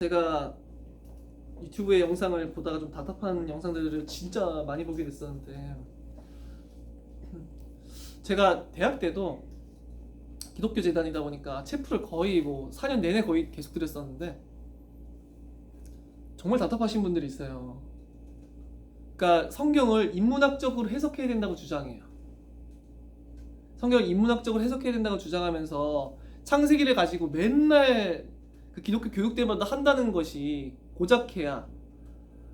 제가 유튜브의 영상을 보다가 좀 답답한 영상들을 진짜 많이 보게 됐었는데, 제가 대학 때도 기독교 재단이다 보니까 체프를 거의 4년 내내 거의 계속 들었었는데, 정말 답답하신 분들이 있어요. 그러니까 성경을 인문학적으로 해석해야 된다고 주장해요. 성경을 인문학적으로 해석해야 된다고 주장하면서 창세기를 가지고 맨날 그 기독교 교육 때마다 한다는 것이 고작해야,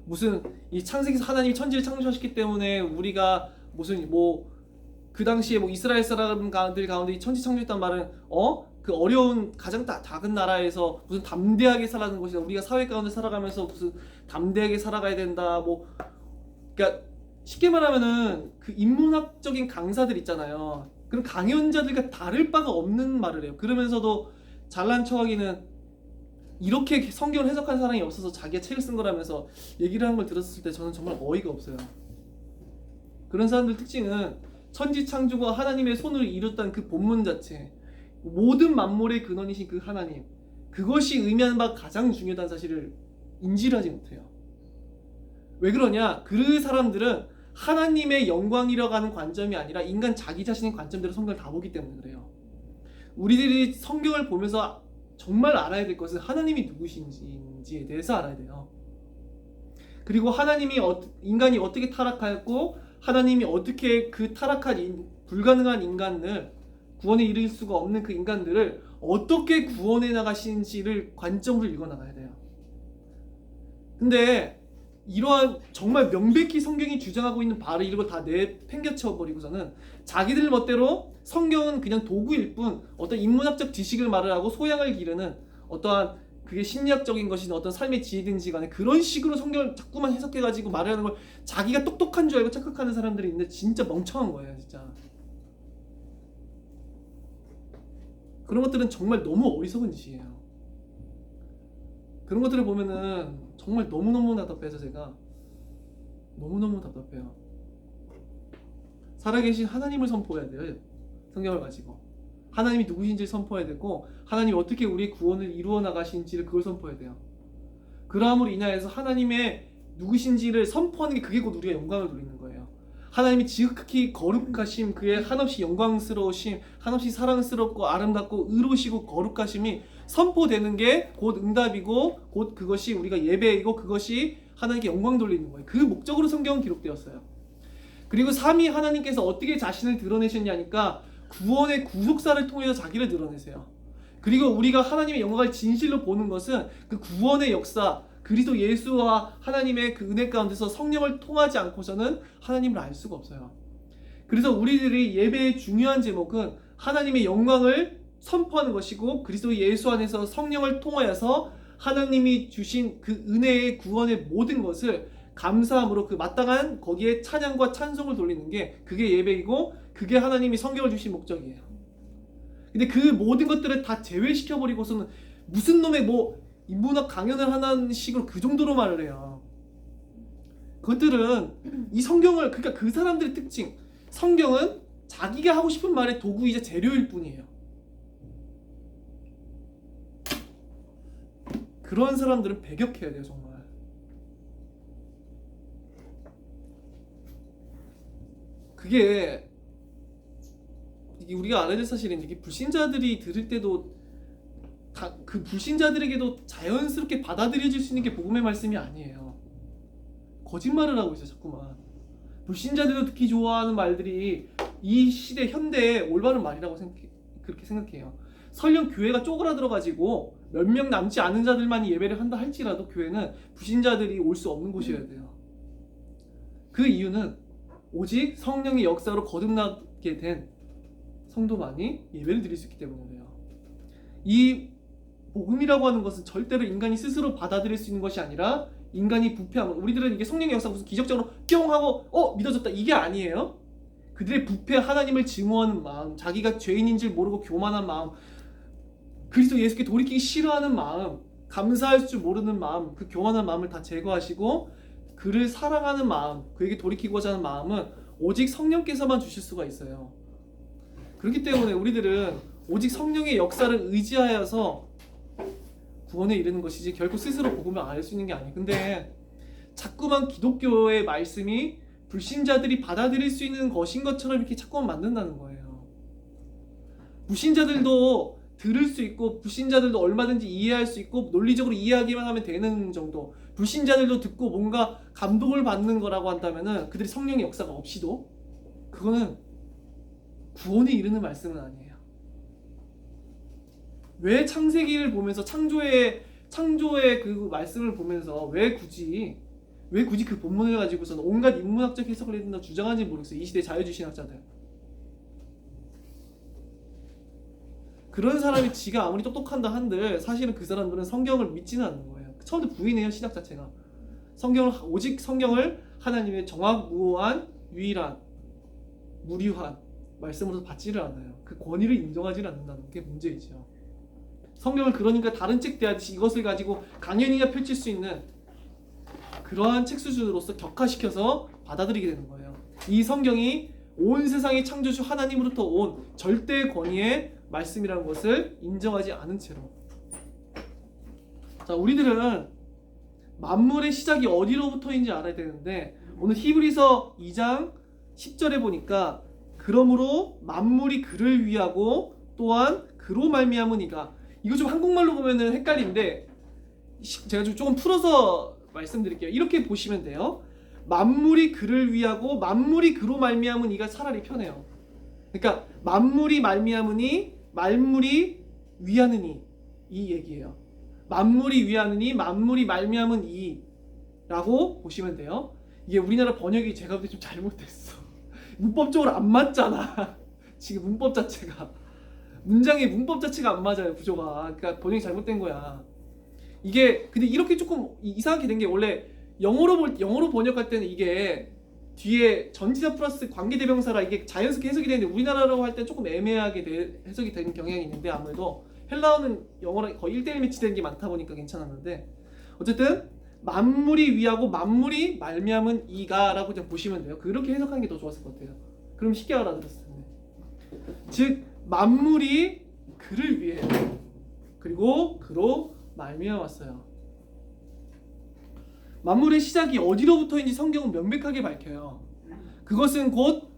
무슨 이 창세기에서 하나님이 천지를 창조하셨기 때문에 우리가 무슨 그 당시에 이스라엘 사람들 가운데 이 천지 창조했단 말은 그 어려운 가장 작은 나라에서 무슨 담대하게 살아가는 것이다. 우리가 사회 가운데 살아가면서 무슨 담대하게 살아가야 된다. 그러니까 쉽게 말하면은 그 인문학적인 강사들 있잖아요. 그런 강연자들과 다를 바가 없는 말을 해요. 그러면서도 잘난 척하기는 이렇게 성경을 해석한 사람이 없어서 자기가 책을 쓴 거라면서 얘기를 하는 걸 들었을 때 저는 정말 어이가 없어요. 그런 사람들 특징은 천지 창조가 하나님의 손으로 이뤘다는 그 본문 자체, 모든 만물의 근원이신 그 하나님, 그것이 의미하는 바가 가장 중요하다는 사실을 인지를 하지 못해요. 왜 그러냐? 그 사람들은 하나님의 영광이라고 하는 관점이 아니라 인간 자기 자신의 관점대로 성경을 다 보기 때문에 그래요. 우리들이 성경을 보면서 정말 알아야 될 것은 하나님이 누구신지에 대해서 알아야 돼요. 그리고 하나님이 인간이 어떻게 타락하였고 하나님이 어떻게 그 타락한 불가능한 인간을 구원에 이를 수가 없는 그 인간들을 어떻게 구원해 나가시는지를 관점으로 읽어 나가야 돼요. 근데 이러한 정말 명백히 성경이 주장하고 있는 바를 이런 걸 다 내팽개쳐 버리고서는 자기들 멋대로 성경은 그냥 도구일 뿐 어떤 인문학적 지식을 말을 하고 소양을 기르는 어떠한 그게 심리학적인 것이든 어떤 삶의 지혜든지 간에 그런 식으로 성경을 자꾸만 해석해가지고 말을 하는 걸 자기가 똑똑한 줄 알고 착각하는 사람들이 있는데 진짜 멍청한 거예요, 진짜. 그런 것들은 정말 너무 어리석은 짓이에요. 그런 것들을 보면은 정말 너무너무 답답해서 제가 너무너무 답답해요. 살아계신 하나님을 선포해야 돼요. 성경을 가지고 하나님이 누구신지를 선포해야 되고 하나님이 어떻게 우리의 구원을 이루어 나가신지를 그걸 선포해야 돼요. 그러함으로 인하여서 하나님의 누구신지를 선포하는 게 그게 곧 우리가 영광을 돌리는 거예요. 하나님이 지극히 거룩하심, 그의 한없이 영광스러우심, 한없이 사랑스럽고 아름답고 의로우시고 거룩하심이 선포되는 게 곧 응답이고 곧 그것이 우리가 예배이고 그것이 하나님께 영광 돌리는 거예요. 그 목적으로 성경은 기록되었어요. 그리고 삼위 하나님께서 어떻게 자신을 드러내셨냐니까 구원의 구속사를 통해서 자기를 드러내세요. 그리고 우리가 하나님의 영광을 진실로 보는 것은 그 구원의 역사, 그리스도 예수와 하나님의 그 은혜 가운데서 성령을 통하지 않고서는 하나님을 알 수가 없어요. 그래서 우리들이 예배의 중요한 제목은 하나님의 영광을 선포하는 것이고 그리스도 예수 안에서 성령을 통하여서 하나님이 주신 그 은혜의 구원의 모든 것을 감사함으로 그 마땅한 거기에 찬양과 찬송을 돌리는 게 그게 예배이고 그게 하나님이 성경을 주신 목적이에요. 근데 그 모든 것들을 다 제외시켜버리고서는 무슨 놈의 인문학 강연을 하는 식으로 그 정도로 말을 해요. 그것들은 이 성경을, 그러니까 그 사람들의 특징, 성경은 자기가 하고 싶은 말의 도구이자 재료일 뿐이에요. 그런 사람들은 배격해야 돼요, 정말. 그게 우리가 알아야 될 사실은 이게 불신자들이 들을 때도 그 불신자들에게도 자연스럽게 받아들여질 수 있는 게 복음의 말씀이 아니에요. 거짓말을 하고 있어요, 자꾸만. 불신자들도 듣기 좋아하는 말들이 이 시대 현대의 올바른 말이라고 그렇게 생각해요. 설령 교회가 쪼그라들어가지고 몇 명 남지 않은 자들만이 예배를 한다 할지라도 교회는 불신자들이 올 수 없는 곳이어야 돼요. 그 이유는 오직 성령의 역사로 거듭나게 된 성도만이 예배를 드릴 수 있기 때문에 그래요. 이 복음이라고 하는 것은 절대로 인간이 스스로 받아들일 수 있는 것이 아니라 인간이 부패함. 우리들은 이게 성령의 역사 무슨 기적적으로 뿅 하고 믿어졌다 이게 아니에요. 그들의 부패, 하나님을 증오하는 마음, 자기가 죄인인 줄 모르고 교만한 마음, 그리스도 예수께 돌이키기 싫어하는 마음, 감사할 줄 모르는 마음, 그 교만한 마음을 다 제거하시고 그를 사랑하는 마음, 그에게 돌이키고자 하는 마음은 오직 성령께서만 주실 수가 있어요. 그렇기 때문에 우리들은 오직 성령의 역사를 의지하여서 구원에 이르는 것이지 결코 스스로 복음을 알 수 있는 게 아니에요. 근데 자꾸만 기독교의 말씀이 불신자들이 받아들일 수 있는 것인 것처럼 이렇게 자꾸만 만든다는 거예요. 불신자들도 들을 수 있고 불신자들도 얼마든지 이해할 수 있고 논리적으로 이해하기만 하면 되는 정도, 불신자들도 듣고 뭔가 감동을 받는 거라고 한다면은 그들이 성령의 역사가 없이도 그거는 구원에 이르는 말씀은 아니에요. 왜 창세기를 보면서 창조의 그 말씀을 보면서 왜 굳이 그 본문을 가지고서는 온갖 인문학적 해석을 해야 된다고 주장하는지 모르겠어요. 이 시대 자유주의신학자들. 그런 사람이 지가 아무리 똑똑한다 한들 사실은 그 사람들은 성경을 믿지는 않는 거예요. 처음부터 부인해요. 신학 자체가. 오직 성경을 하나님의 정확무한 유일한 무료한 말씀으로서 받지를 않아요. 그 권위를 인정하지 않는다는 게 문제이죠. 성경을 그러니까 다른 책 대하듯이 이것을 가지고 강연이나 펼칠 수 있는 그러한 책 수준으로서 격화시켜서 받아들이게 되는 거예요. 이 성경이 온 세상의 창조주 하나님으로부터 온 절대 권위의 말씀이라는 것을 인정하지 않은 채로. 자, 우리들은 만물의 시작이 어디로부터인지 알아야 되는데 오늘 히브리서 2장 10절에 보니까 그러므로 만물이 그를 위하고 또한 그로 말미암으니가, 이거 좀 한국말로 보면은 헷갈리는데 제가 좀 조금 풀어서 말씀드릴게요. 이렇게 보시면 돼요. 만물이 그를 위하고 만물이 그로 말미암은 이가 차라리 편해요. 그러니까 만물이 말미암으니 만물이 위하느니 이 얘기예요. 만물이 위하느니 만물이 말미암은 이라고 보시면 돼요. 이게 우리나라 번역이 제가 볼 때 좀 잘못됐어. 문법적으로 안 맞잖아. 지금 문법 자체가 문장의 문법 자체가 안 맞아요. 구조가. 그러니까 번역이 잘못된 거야. 이게 근데 이렇게 조금 이상하게 된 게 원래 영어로 번역할 때는 이게 뒤에 전치사 플러스 관계대명사라 이게 자연스럽게 해석이 되는데 우리나라로 할 때 조금 애매하게 해석이 되는 경향이 있는데 아무래도 헬라어는 영어랑 거의 1대1 매치되는 게 많다 보니까 괜찮았는데 어쨌든 만물이 위하고 만물이 말미암은 이가 라고 그냥 보시면 돼요. 그렇게 해석하는 게 더 좋았을 것 같아요. 그럼 쉽게 알아들었을 텐데. 즉 만물이 그를 위해 그리고 그로 말미암았어요. 만물의 시작이 어디로부터인지 성경은 명백하게 밝혀요. 그것은 곧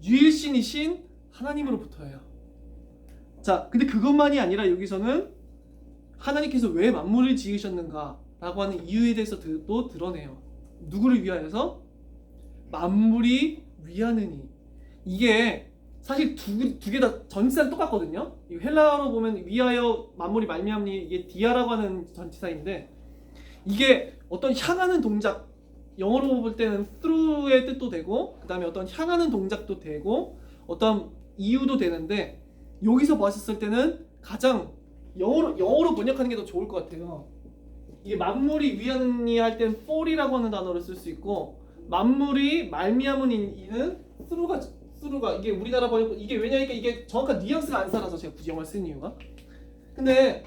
유일신이신 하나님으로부터예요. 자, 근데 그것만이 아니라 여기서는 하나님께서 왜 만물을 지으셨는가 라고 하는 이유에 대해서 또 드러내요. 누구를 위하여서? 만물이 위하느니. 이게 사실 두 개 다 전치사는 똑같거든요. 헬라어로 보면 위하여 만물이 말미암니 이게 디아라고 하는 전치사인데 이게 어떤 향하는 동작, 영어로 볼 때는 through의 뜻도 되고 그 다음에 어떤 향하는 동작도 되고 어떤 이유도 되는데 여기서 봤을 때는 가장 영어로 번역하는 게 더 좋을 것 같아요. 이게 만물이 위하느니 할 때는 for이라고 하는 단어를 쓸 수 있고 만물이 말미암은 이는 through가 이게 우리나라 번역 이게 왜냐니까 이게 정확한 뉘앙스가 안 살아서 제가 굳이 영어를 쓴 이유가. 근데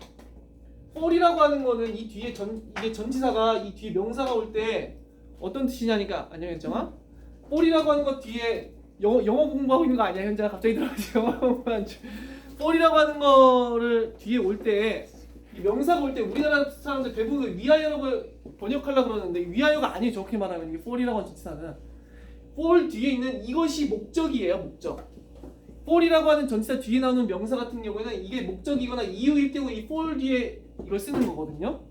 for이라고 하는 거는 이 뒤에 이게 전치사가 이 뒤에 명사가 올 때 어떤 뜻이냐니까. 안녕 현정아. for이라고 하는 거 뒤에 영어 공부하고 있는 거 아니야 현정아? 갑자기 들어가지 영어 공부한 줄. for이라고 하는 거를 뒤에 올 때 이 명사가 올 때 우리나라 사람들 대부분 위하여라고 번역하려고 그러는데 위하여가 아니에요. 좋게 말하면 이게 for이라고 하는 전치사는 for 뒤에 있는 이것이 목적이에요. 목적. for이라고 하는 전치사 뒤에 나오는 명사 같은 경우에는 이게 목적이거나 이유일 때고 이 for 뒤에 이걸 쓰는 거거든요.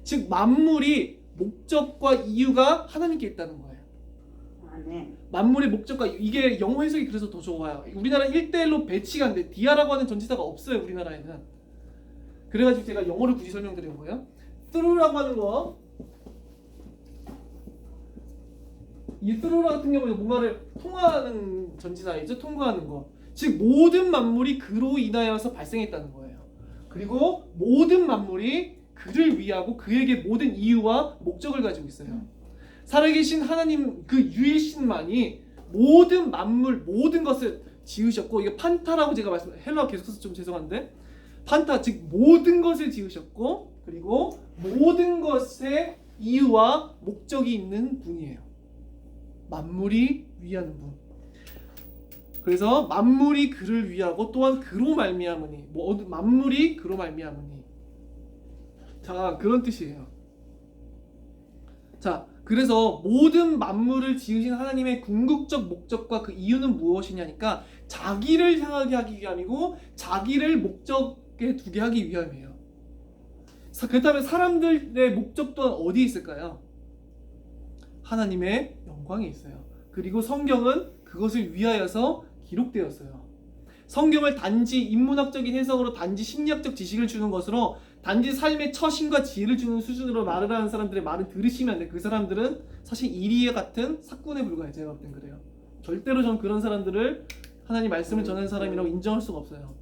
즉 만물이 목적과 이유가 하나님께 있다는 거예요. 네. 만물의 목적과 이게 영어 해석이 그래서 더 좋아요. 우리나라 1대1로 배치가 안 돼. 디아라고 하는 전치사가 없어요. 우리나라에는. 그래가지고 제가 영어를 굳이 설명드린 거예요. through라고 하는 거 이 through 같은 경우는 뭔가를 통과하는 전치사이죠. 통과하는 거. 즉 모든 만물이 그로 인하여서 발생했다는 거예요. 그리고 모든 만물이 그를 위하고 그에게 모든 이유와 목적을 가지고 있어요. 살아계신 하나님 그 유일신만이 모든 만물 모든 것을 지으셨고 이게 판타라고 제가 헬라어 계속해서 좀 죄송한데 판타 즉 모든 것을 지으셨고 그리고 모든 것의 이유와 목적이 있는 분이에요. 만물이 위하는 분. 그래서 만물이 그를 위하고 또한 그로 말미암으니 만물이 그로 말미암으니 자, 그런 뜻이에요. 자, 그래서 모든 만물을 지으신 하나님의 궁극적 목적과 그 이유는 무엇이냐니까 자기를 향하게 하기 위함이고 자기를 목적에 두게 하기 위함이에요. 그렇다면 사람들의 목적 또한 어디에 있을까요? 하나님의 영광에 있어요. 그리고 성경은 그것을 위하여서 기록되었어요. 성경을 단지 인문학적인 해석으로 단지 심리학적 지식을 주는 것으로 단지 삶의 처신과 지혜를 주는 수준으로 말을 하는 사람들의 말을 들으시면 안 돼요. 그 사람들은 사실 이리에 같은 사꾼에 불과해요. 제가 볼 땐 그래요. 절대로 전 그런 사람들을 하나님 말씀을 전하는 사람이라고 인정할 수가 없어요.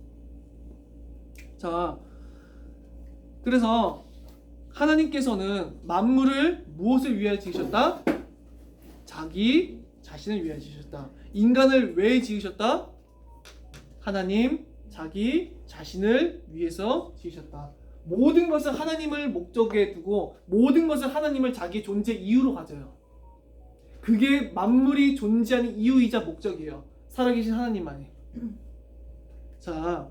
자, 그래서 하나님께서는 만물을 무엇을 위하여 지으셨다? 자기 자신을 위하여 지으셨다. 인간을 왜 지으셨다? 하나님 자기 자신을 위해서 지으셨다. 모든 것은 하나님을 목적에 두고 모든 것은 하나님을 자기 존재 이유로 가져요. 그게 만물이 존재하는 이유이자 목적이에요. 살아계신 하나님만이. 자,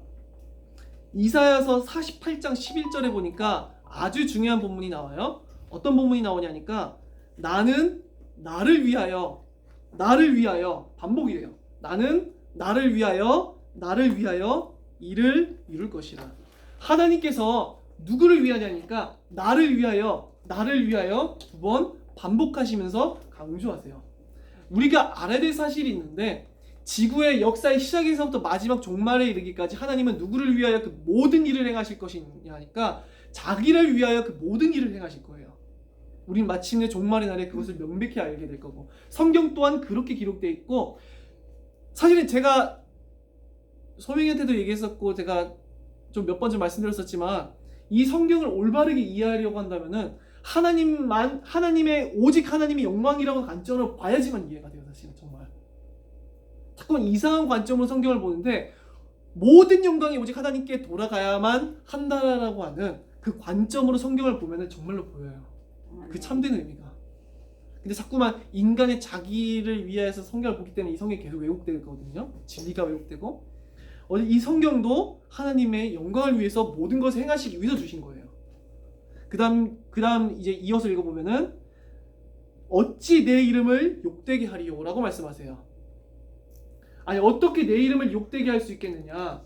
이사야서 48장 11절에 보니까 아주 중요한 본문이 나와요. 어떤 본문이 나오냐니까 나는 나를 위하여 반복이에요. 나는 나를 위하여 일을 이룰 것이라. 하나님께서 누구를 위하냐니까 나를 위하여 두 번 반복하시면서 강조하세요. 우리가 알아야 될 사실이 있는데 지구의 역사의 시작에서부터 마지막 종말에 이르기까지 하나님은 누구를 위하여 그 모든 일을 행하실 것이냐니까 자기를 위하여 그 모든 일을 행하실 거예요. 우린 마침내 종말의 날에 그것을 명백히 알게 될 거고 성경 또한 그렇게 기록되어 있고 사실은 제가 소명이한테도 얘기했었고 제가 좀 몇 번 좀 말씀드렸었지만 이 성경을 올바르게 이해하려고 한다면은 하나님의 오직 하나님의 영광이라고 관점으로 봐야지만 이해가 돼요. 사실은 정말 자꾸만 이상한 관점으로 성경을 보는데 모든 영광이 오직 하나님께 돌아가야만 한다라고 하는 그 관점으로 성경을 보면은 정말로 보여요. 그 참된 의미가. 근데 자꾸만 인간의 자기를 위해서 성경을 보기 때문에 이 성경이 계속 왜곡되거든요. 진리가 왜곡되고 이 성경도 하나님의 영광을 위해서 모든 것을 행하시기 위해서 주신 거예요. 그다음 이제 이어서 읽어보면은 어찌 내 이름을 욕되게 하리요 라고 말씀하세요. 아니 어떻게 내 이름을 욕되게 할 수 있겠느냐?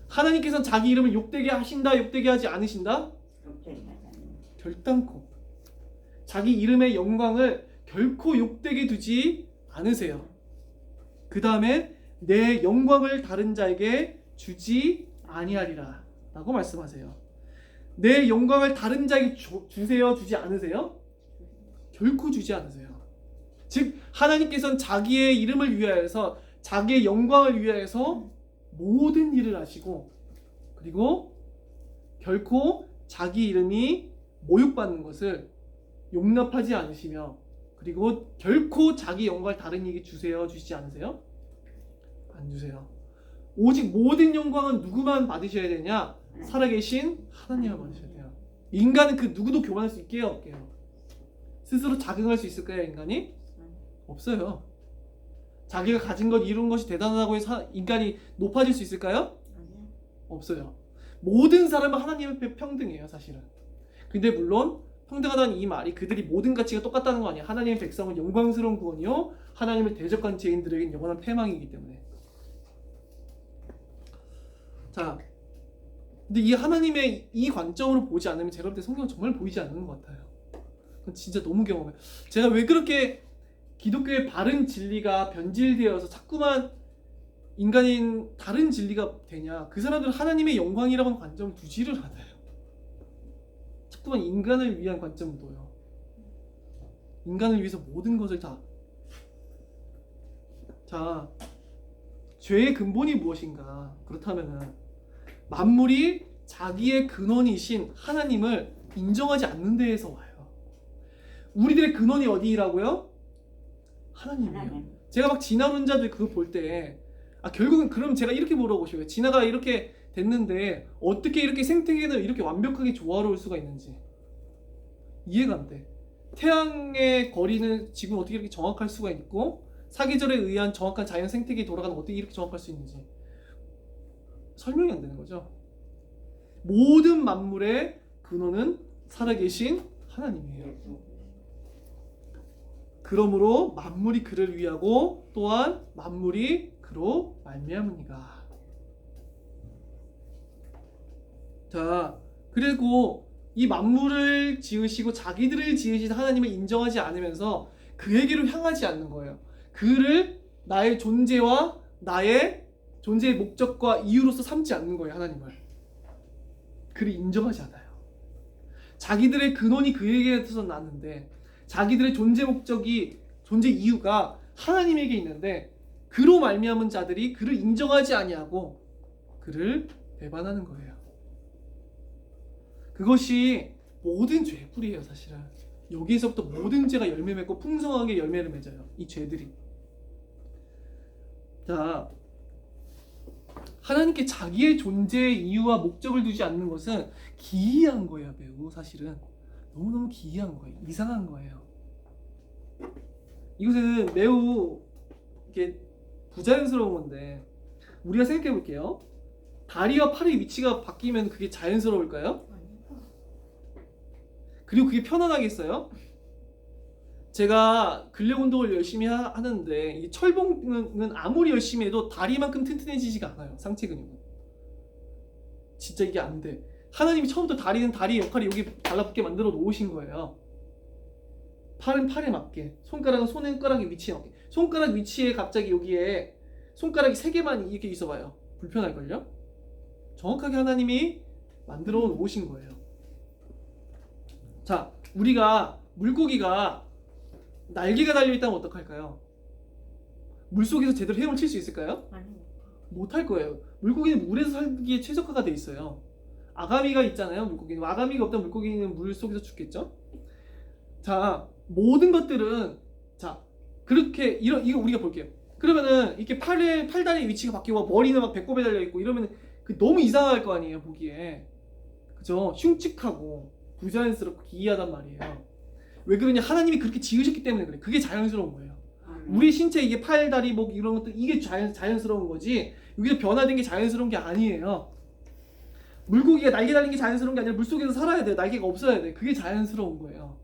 하나님께서는 자기 이름을 욕되게 하신다, 욕되게 하지 않으신다? 결단코 자기 이름의 영광을 결코 욕되게 두지 않으세요. 그 다음에 내 영광을 다른 자에게 주지 아니하리라 라고 말씀하세요. 내 영광을 다른 자에게 주세요? 주지 않으세요? 결코 주지 않으세요. 즉 하나님께서는 자기의 이름을 위하여서 자기의 영광을 위하여서 모든 일을 하시고 그리고 결코 자기 이름이 모욕받는 것을 용납하지 않으시며 그리고 결코 자기 영광을 다른 이에게 주세요? 주시지 않으세요? 안 주세요. 오직 모든 영광은 누구만 받으셔야 되냐? 살아계신 하나님만 받으셔야 돼요. 인간은 그 누구도 교만할 수 있게요? 없게요? 스스로 자긍할 수 있을까요? 인간이? 없어요. 자기가 가진 것 이룬 것이 대단하다고 해서 인간이 높아질 수 있을까요? 없어요. 모든 사람은 하나님 앞에 평등해요. 사실은. 근데 물론 평등하다는 이 말이 그들이 모든 가치가 똑같다는 거 아니에요. 하나님의 백성은 영광스러운 구원이요 하나님을 대적한 죄인들에게는 영원한 패망이기 때문에. 자, 근데 이 하나님의 이 관점으로 보지 않으면 제가 볼 때 성경은 정말 보이지 않는 것 같아요. 그건 진짜 너무 경험해요. 제가 왜 그렇게 기독교의 바른 진리가 변질되어서 자꾸만 인간인 다른 진리가 되냐? 그 사람들은 하나님의 영광이라고 하는 관점을 두지를 않아요. 자꾸만 인간을 위한 관점을 둬요. 인간을 위해서 모든 것을 다. 자, 죄의 근본이 무엇인가? 그렇다면은 만물이 자기의 근원이신 하나님을 인정하지 않는 데에서 와요. 우리들의 근원이 어디라고요? 하나님이에요. 제가 막 진화론자들 그거 볼 때 결국은 그럼 제가 이렇게 물어보셔요. 진화가 이렇게 됐는데 어떻게 이렇게 생태계는 이렇게 완벽하게 조화로울 수가 있는지 이해가 안 돼. 태양의 거리는 지금 어떻게 이렇게 정확할 수가 있고 사계절에 의한 정확한 자연 생태계에 돌아가는 어떻게 이렇게 정확할 수 있는지 설명이 안 되는 거죠. 모든 만물의 근원은 살아계신 하나님이에요. 그러므로 만물이 그를 위하고 또한 만물이 그로 말미암으니가. 자, 그리고 이 만물을 지으시고 자기들을 지으신 하나님을 인정하지 않으면서 그에게로 향하지 않는 거예요. 그를 나의 존재와 나의 존재의 목적과 이유로서 삼지 않는 거예요. 하나님을. 그를 인정하지 않아요. 자기들의 근원이 그에게서 났는데 자기들의 존재 목적이 존재 이유가 하나님에게 있는데 그로 말미암은 자들이 그를 인정하지 아니하고 그를 배반하는 거예요. 그것이 모든 죄의 뿌리예요. 사실은 여기에서부터 모든 죄가 열매 맺고 풍성하게 열매를 맺어요. 이 죄들이. 자, 하나님께 자기의 존재의 이유와 목적을 두지 않는 것은 기이한 거예요. 매우 사실은 너무너무 기이한 거예요. 이상한 거예요. 이것은 매우 이렇게 부자연스러운 건데 우리가 생각해 볼게요. 다리와 팔의 위치가 바뀌면 그게 자연스러울까요? 그리고 그게 편안하겠어요? 제가 근력 운동을 열심히 하는데 이 철봉은 아무리 열심히 해도 다리만큼 튼튼해지지가 않아요. 상체 근육은. 진짜 이게 안 돼. 하나님이 처음부터 다리는 다리의 역할이 여기 달라붙게 만들어 놓으신 거예요. 팔은 팔에 맞게, 손가락은 손가락의 위치에 맞게. 손가락 위치에 갑자기 여기에 손가락이 3개만 이렇게 있어봐요. 불편할걸요? 정확하게 하나님이 만들어 놓으신 거예요. 자, 우리가 물고기가 날개가 달려있다면 어떡할까요? 물속에서 제대로 헤엄을 칠 수 있을까요? 못할 거예요. 물고기는 물에서 살기에 최적화가 돼 있어요. 아가미가 있잖아요. 물고기는 아가미가 없다면 물고기는 물속에서 죽겠죠. 자, 모든 것들은 자 그렇게 이거 우리가 볼게요. 그러면은 이렇게 팔다리 위치가 바뀌고 머리는 막 배꼽에 달려 있고 이러면 그 너무 이상할 거 아니에요. 보기에 그죠? 흉측하고 부자연스럽고 기이하단 말이에요. 왜 그러냐? 하나님이 그렇게 지으셨기 때문에 그래. 그게 자연스러운 거예요. 우리 신체 이게 팔, 다리, 목 이런 것들 이게 자연스러운 거지. 여기서 변화된 게 자연스러운 게 아니에요. 물고기가 날개 달린 게 자연스러운 게 아니라 물속에서 살아야 돼. 날개가 없어야 돼. 그게 자연스러운 거예요.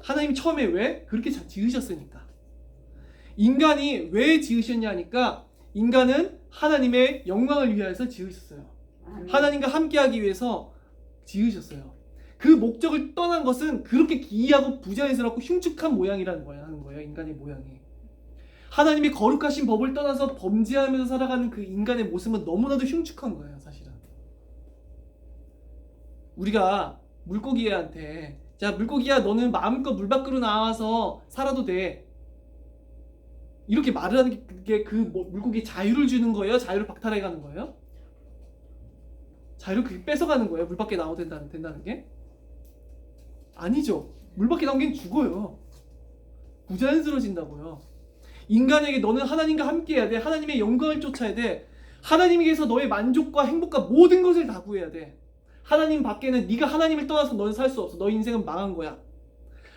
하나님이 처음에 왜? 그렇게 지으셨으니까. 인간이 왜 지으셨냐니까 인간은 하나님의 영광을 위해서 지으셨어요. 하나님과 함께하기 위해서 지으셨어요. 그 목적을 떠난 것은 그렇게 기이하고 부자연스럽고 흉측한 모양이라는 거예요. 하는 거예요. 인간의 모양이. 하나님의 거룩하신 법을 떠나서 범죄하면서 살아가는 그 인간의 모습은 너무나도 흉측한 거예요. 사실은. 우리가 물고기한테 자 물고기야 너는 마음껏 물 밖으로 나와서 살아도 돼. 이렇게 말을 하는 게 그 물고기에 자유를 주는 거예요? 자유를 박탈해 가는 거예요? 자유를 그게 뺏어가는 거예요? 물 밖에 나와도 된다는 게? 아니죠. 물 밖에 나오면 죽어요. 부자연스러워진다고요. 인간에게 너는 하나님과 함께 해야 돼. 하나님의 영광을 쫓아야 돼. 하나님에게서 너의 만족과 행복과 모든 것을 다 구해야 돼. 하나님 밖에는 네가 하나님을 떠나서 너는 살 수 없어. 너의 인생은 망한 거야.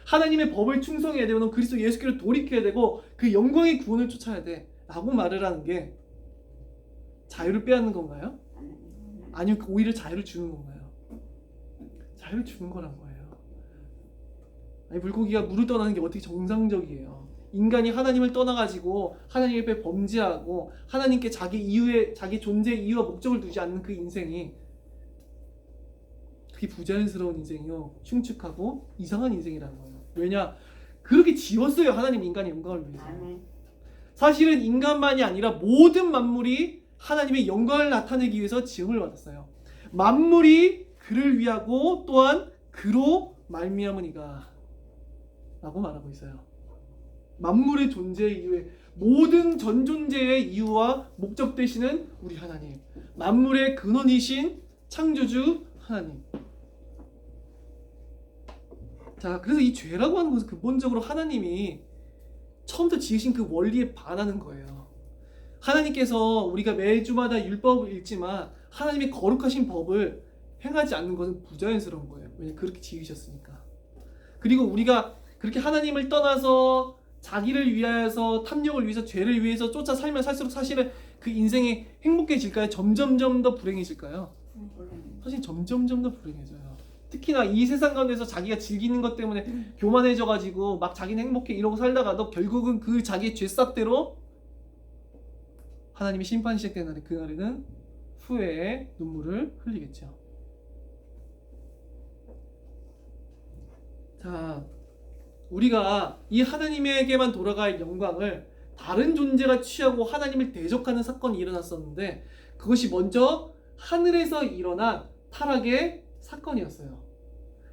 하나님의 법을 충성해야 되고 넌 그리스도 예수께로 돌이켜야 되고 그 영광의 구원을 쫓아야 돼. 라고 말을 하는 게 자유를 빼앗는 건가요? 아니면 오히려 자유를 주는 건가요? 자유를 주는 거란 거예요. 아니 물고기가 물을 떠나는 게 어떻게 정상적이에요. 인간이 하나님을 떠나가지고 하나님 앞에 범죄하고 하나님께 자기 존재의 이유와 목적을 두지 않는 그 인생이 그게 부자연스러운 인생이요 흉측하고 이상한 인생이라는 거예요. 왜냐? 그렇게 지었어요. 하나님 인간의 영광을 위해서. 사실은 인간만이 아니라 모든 만물이 하나님의 영광을 나타내기 위해서 지음을 받았어요. 만물이 그를 위하고 또한 그로 말미암으니가 라고 말하고 있어요. 만물의 존재의 이유에 모든 전존재의 이유와 목적 되시는 우리 하나님, 만물의 근원이신 창조주 하나님. 자, 그래서 이 죄라고 하는 것은 근본적으로 하나님이 처음부터 지으신 그 원리에 반하는 거예요. 하나님께서 우리가 매주마다 율법을 읽지만 하나님의 거룩하신 법을 행하지 않는 것은 부자연스러운 거예요. 왜냐하면 그렇게 지으셨으니까. 그리고 우리가 그렇게 하나님을 떠나서 자기를 위하여서 탐욕을 위해서 죄를 위해서 쫓아 살면 살수록 사실은 그 인생이 행복해질까요? 점점점 더 불행해질까요? 사실 점점점 더 불행해져요. 특히나 이 세상 가운데서 자기가 즐기는 것 때문에 교만해져가지고 막 자기는 행복해 이러고 살다가도 결국은 그 자기의 죄싹대로 하나님의 심판이 시작되는 날에 그날에는 후회의 눈물을 흘리겠죠. 자, 우리가 이 하나님에게만 돌아갈 영광을 다른 존재가 취하고 하나님을 대적하는 사건이 일어났었는데 그것이 먼저 하늘에서 일어난 타락의 사건이었어요.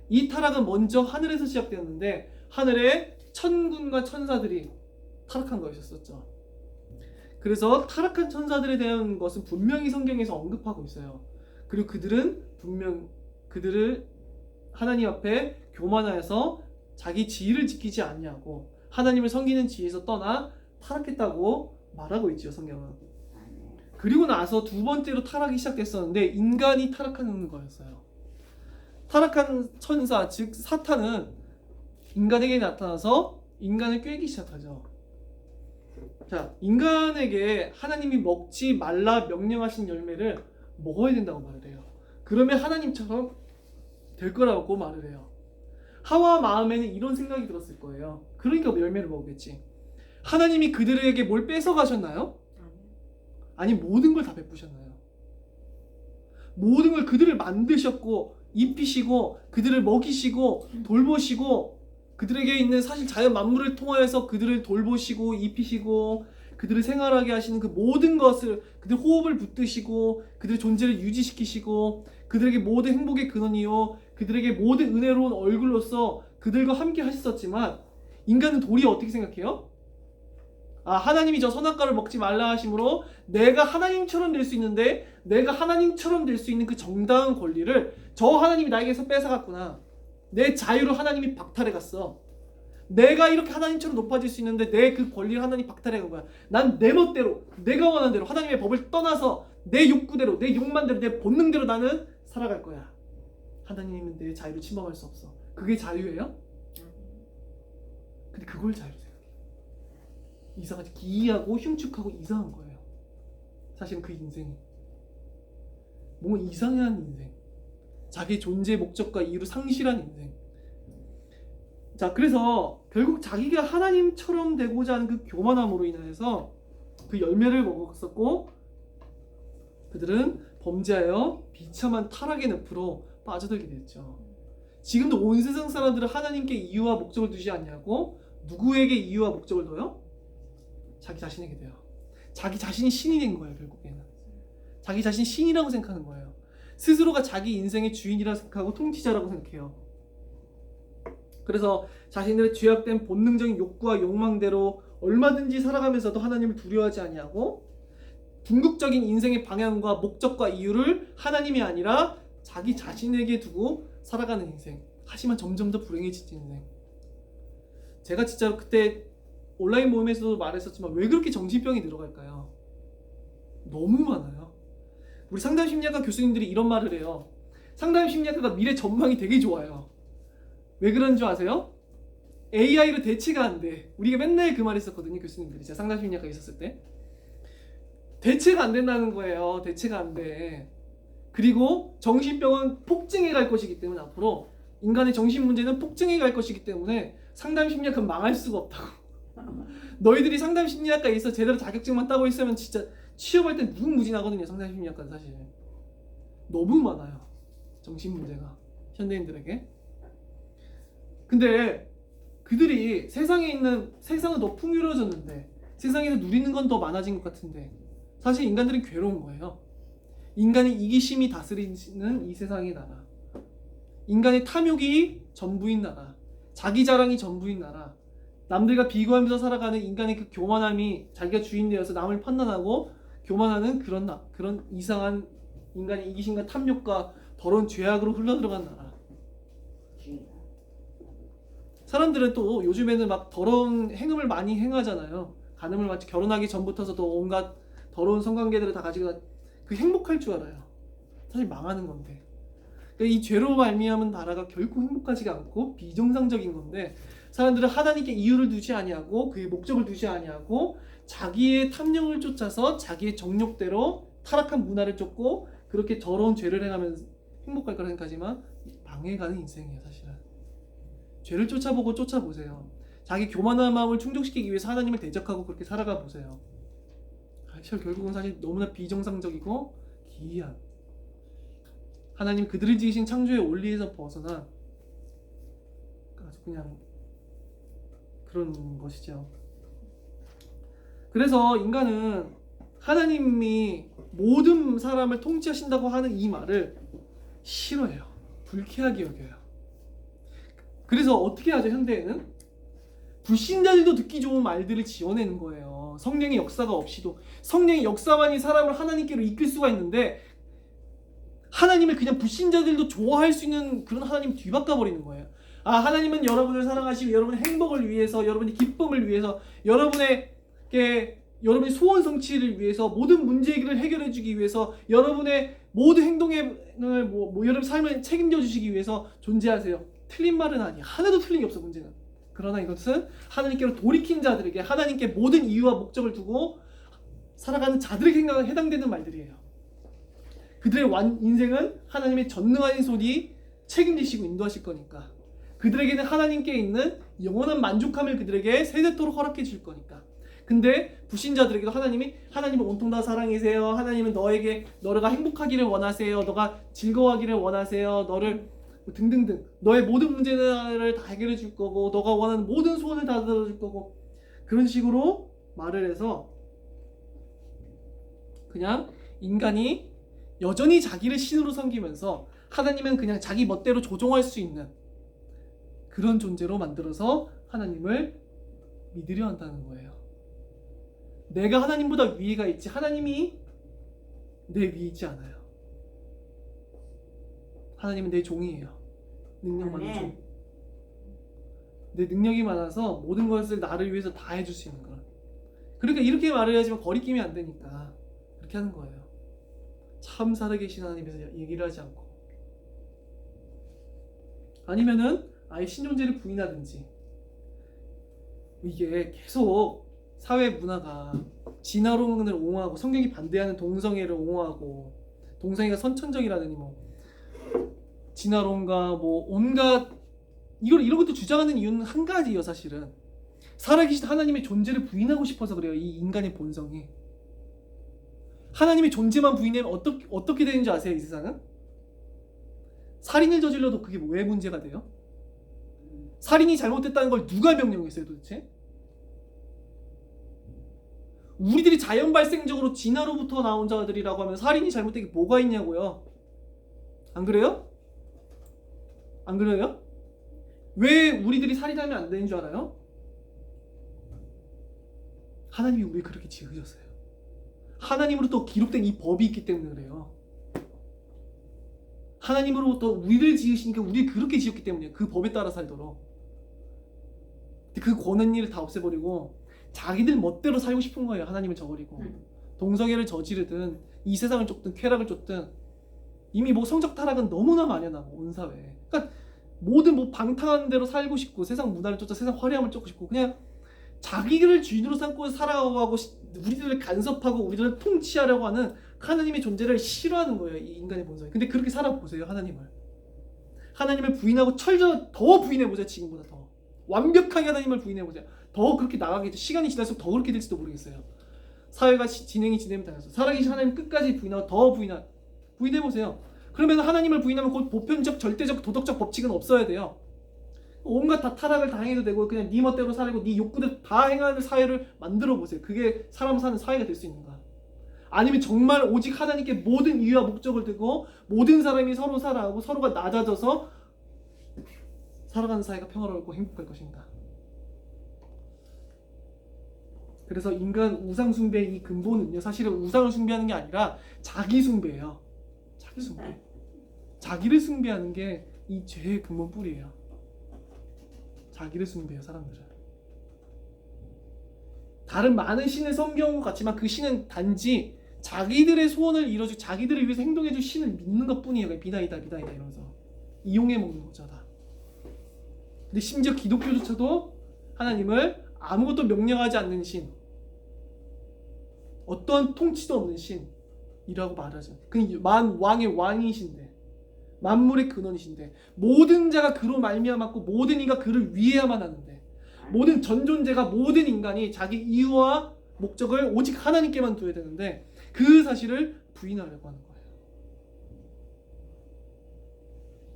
이 타락은 먼저 하늘에서 시작되었는데 하늘에 천군과 천사들이 타락한 것이었었죠. 그래서 타락한 천사들에 대한 것은 분명히 성경에서 언급하고 있어요. 그리고 그들을 하나님 앞에 교만하여서 자기 지위를 지키지 않냐고 하나님을 섬기는 지위에서 떠나 타락했다고 말하고 있죠, 성경은. 그리고 나서 두 번째로 타락이 시작됐었는데 인간이 타락하는 거였어요. 타락한 천사, 즉 사탄은 인간에게 나타나서 인간을 꾀기 시작하죠. 자, 인간에게 하나님이 먹지 말라 명령하신 열매를 먹어야 된다고 말을 해요. 그러면 하나님처럼 될 거라고 말을 해요. 하와 마음에는 이런 생각이 들었을 거예요. 그러니까 열매를 먹겠지. 하나님이 그들에게 뭘 뺏어가셨나요? 아니, 모든 걸 다 베푸셨나요? 모든 걸 그들을 만드셨고 입히시고 그들을 먹이시고 돌보시고 그들에게 있는 사실 자연 만물을 통하여서 그들을 돌보시고 입히시고 그들을 생활하게 하시는 그 모든 것을 그들 호흡을 붙드시고 그들의 존재를 유지시키시고 그들에게 모든 행복의 근원이요 그들에게 모든 은혜로운 얼굴로서 그들과 함께 하셨었지만 인간은 도리어 어떻게 생각해요? 하나님이 저 선악과를 먹지 말라 하심으로 내가 하나님처럼 될 수 있는데 내가 하나님처럼 될 수 있는 그 정당한 권리를 저 하나님이 나에게서 뺏어갔구나. 내 자유를 하나님이 박탈해갔어. 내가 이렇게 하나님처럼 높아질 수 있는데 내 그 권리를 하나님이 박탈해간 거야. 난 내 멋대로 내가 원하는 대로 하나님의 법을 떠나서 내 욕구대로 내 욕만대로 내 본능대로 나는 살아갈 거야. 하나님은 내 자유를 침범할 수 없어. 그게 자유예요? 근데 그걸 자유로 생각해. 이상하지. 기이하고 흉측하고 이상한 거예요. 사실은 그 인생이 뭔가 이상한 인생, 자기의 존재의 목적과 이유를 상실한 인생. 자, 그래서 결국 자기가 하나님처럼 되고자 하는 그 교만함으로 인해서 그 열매를 먹었었고 그들은 범죄하여 비참한 타락의 늪으로 빠져들게 됐죠. 지금도 온 세상 사람들은 하나님께 이유와 목적을 두지 않냐고 누구에게 이유와 목적을 둬요? 자기 자신에게 돼요. 자기 자신이 신이 된 거예요. 결국에는 자기 자신이 신이라고 생각하는 거예요. 스스로가 자기 인생의 주인이라고 생각하고 통치자라고 생각해요. 그래서 자신들의 죄악된 본능적인 욕구와 욕망대로 얼마든지 살아가면서도 하나님을 두려워하지 아니하고 궁극적인 인생의 방향과 목적과 이유를 하나님이 아니라 자기 자신에게 두고 살아가는 인생. 하지만 점점 더 불행해지는 인생. 제가 진짜로 그때 온라인 모임에서도 말했었지만 왜 그렇게 정신병이 늘어갈까요? 너무 많아요. 우리 상담심리학과 교수님들이 이런 말을 해요. 상담심리학과가 미래 전망이 되게 좋아요. 왜 그런 줄 아세요? AI로 대체가 안 돼. 우리가 맨날 그 말 했었거든요, 교수님들이. 제가 상담심리학과에 있었을 때. 대체가 안 된다는 거예요. 대체가 안 돼. 그리고 정신병은 폭증해 갈 것이기 때문에 앞으로 인간의 정신 문제는 폭증해 갈 것이기 때문에 상담심리학은 망할 수가 없다고. 너희들이 상담심리학과에 있어 제대로 자격증만 따고 있으면 진짜 취업할 때 무궁무진하거든요. 상담심리학과는 사실 너무 많아요. 정신 문제가 현대인들에게. 근데 그들이 세상은 더 풍요로워졌는데 세상에서 누리는 건 더 많아진 것 같은데 사실 인간들은 괴로운 거예요. 인간의 이기심이 다스리는 이 세상의 나라, 인간의 탐욕이 전부인 나라, 자기 자랑이 전부인 나라, 남들과 비교하면서 살아가는 인간의 그 교만함이 자기가 주인 되어서 남을 판단하고 교만하는 그런 이상한 인간의 이기심과 탐욕과 더러운 죄악으로 흘러들어간 나라. 사람들은 또 요즘에는 막 더러운 행음을 많이 행하잖아요. 간음을 마치 결혼하기 전부터서도 온갖 더러운 성관계들을 다 가지고 그 행복할 줄 알아요. 사실 망하는 건데. 그러니까 이 죄로 말미암은 나라가 결코 행복하지가 않고 비정상적인 건데 사람들은 하나님께 이유를 두지 아니하고 그의 목적을 두지 아니하고 자기의 탐욕을 쫓아서 자기의 정욕대로 타락한 문화를 쫓고 그렇게 더러운 죄를 행하면 행복할 거라 생각하지만 망해가는 인생이에요. 사실은 죄를 쫓아보세요. 자기 교만한 마음을 충족시키기 위해서 하나님을 대적하고 그렇게 살아가 보세요. 결국은 사실 너무나 비정상적이고 기이한, 하나님 그들을 지으신 창조의 원리에서 벗어난 아주 그냥 그런 것이죠. 그래서 인간은 하나님이 모든 사람을 통치하신다고 하는 이 말을 싫어해요. 불쾌하게 여겨요. 그래서 어떻게 하죠? 현대에는 불신자들도 듣기 좋은 말들을 지어내는 거예요. 성령의 역사가 없이도. 성령의 역사만이 사람을 하나님께로 이끌 수가 있는데 하나님을 그냥 불신자들도 좋아할 수 있는 그런 하나님 뒤바꿔버리는 거예요. 하나님은 여러분을 사랑하시고 여러분의 행복을 위해서, 여러분의 기쁨을 위해서, 여러분의 소원 성취를 위해서, 모든 문제 해결을 해결해 주기 위해서, 여러분의 모든 행동을 여러분 삶을 책임져 주시기 위해서 존재하세요. 틀린 말은 아니야. 하나도 틀린 게 없어. 문제는. 그러나 이것은 하나님께로 돌이킨 자들에게 하나님께 모든 이유와 목적을 두고 살아가는 자들에게 해당되는 말들이에요. 그들의 인생은 하나님의 전능하신 손이 책임지시고 인도하실 거니까. 그들에게는 하나님께 있는 영원한 만족함을 그들에게 세세토록 허락해 줄 거니까. 근데 불신자들에게도 하나님은 온통 다 사랑이세요. 하나님은 너가 행복하기를 원하세요. 너가 즐거워하기를 원하세요. 너를 등등등, 너의 모든 문제를 다 해결해 줄 거고, 너가 원하는 모든 소원을 다 들어줄 거고, 그런 식으로 말을 해서 그냥 인간이 여전히 자기를 신으로 섬기면서 하나님은 그냥 자기 멋대로 조종할 수 있는 그런 존재로 만들어서 하나님을 믿으려 한다는 거예요. 내가 하나님보다 위에가 있지 하나님이 내 위에 있지 않아요. 하나님은 내 종이에요. 능력 많은 종. 내 능력이 많아서 모든 것을 나를 위해서 다 해줄 수 있는 거야. 그러니까 이렇게 말을 해야지만 거리낌이 안 되니까 그렇게 하는 거예요. 참 살아계신 하나님에서 얘기를 하지 않고, 아니면은 아예 신존재를 부인하든지. 이게 계속 사회 문화가 진화론을 옹호하고 성경이 반대하는 동성애를 옹호하고, 동성애가 선천적이라느니 진화론과 온갖 이런 것도 주장하는 이유는 한 가지예요. 사실은 살아계신 하나님의 존재를 부인하고 싶어서 그래요. 이 인간의 본성이. 하나님의 존재만 부인하면 어떻게 되는 줄 아세요? 이 세상은? 살인을 저질러도 그게 왜 문제가 돼요? 살인이 잘못됐다는 걸 누가 명령했어요 도대체? 우리들이 자연 발생적으로 진화로부터 나온 자들이라고 하면 살인이 잘못된 게 뭐가 있냐고요? 안 그래요? 안 그래요? 왜 우리들이 살인하면 안 되는 줄 알아요? 하나님이 우리를 그렇게 지으셨어요. 하나님으로부터 기록된 이 법이 있기 때문에 그래요. 하나님으로부터 우리를 지으시니까 우리를 그렇게 지었기 때문에 그 법에 따라 살도록. 그 권한 일을 다 없애버리고 자기들 멋대로 살고 싶은 거예요. 하나님을 저버리고 동성애를 저지르든 이 세상을 쫓든 쾌락을 쫓든 이미 성적 타락은 너무나 만연하고 온 사회에. 그러니까 모든 방탕한 대로 살고 싶고 세상 문화를 쫓아 세상 화려함을 쫓고 싶고 그냥 자기를 주인으로 삼고 살아가고 우리들을 간섭하고 우리들을 통치하려고 하는 하나님의 존재를 싫어하는 거예요. 이 인간의 본성이. 근데 그렇게 살아보세요. 하나님을 부인하고 더 부인해보세요. 지금보다 더 완벽하게 하나님을 부인해보세요. 더 그렇게 나가겠죠. 시간이 지날수록 더 그렇게 될지도 모르겠어요. 사회가 진행이 지내면 따라서 살아계신 하나님 끝까지 부인하고 더 부인해보세요. 그러면 하나님을 부인하면 곧 보편적 절대적 도덕적 법칙은 없어야 돼요. 온갖 다 타락을 다 행해도 되고 그냥 네 멋대로 살고 네 욕구대로 다 행하는 사회를 만들어 보세요. 그게 사람 사는 사회가 될 수 있는가? 아니면 정말 오직 하나님께 모든 이유와 목적을 두고 모든 사람이 서로 살아가고 서로가 낮아져서 살아가는 사회가 평화롭고 행복할 것인가? 그래서 인간 우상 숭배의 이 근본은요, 사실은 우상을 숭배하는 게 아니라 자기 숭배예요. 자기 숭배. 자기를 숭배하는 게 이 죄의 근본 뿌리예요. 자기를 숭배해요. 사람들은 다른 많은 신을 섬겨온 것 같지만 그 신은 단지 자기들의 소원을 이뤄주고 자기들을 위해서 행동해줄 신을 믿는 것 뿐이에요. 비다이다 이러면서 이용해 먹는 거죠 다. 근데 심지어 기독교조차도 하나님을 아무것도 명령하지 않는 신, 어떠한 통치도 없는 신이라고 말하죠. 그 왕의 왕이신데 만물의 근원이신데 모든 자가 그로 말미암았고 모든 이가 그를 위해야만 하는데 모든 전존재가 모든 인간이 자기 이유와 목적을 오직 하나님께만 둬야 되는데 그 사실을 부인하려고 하는 거예요.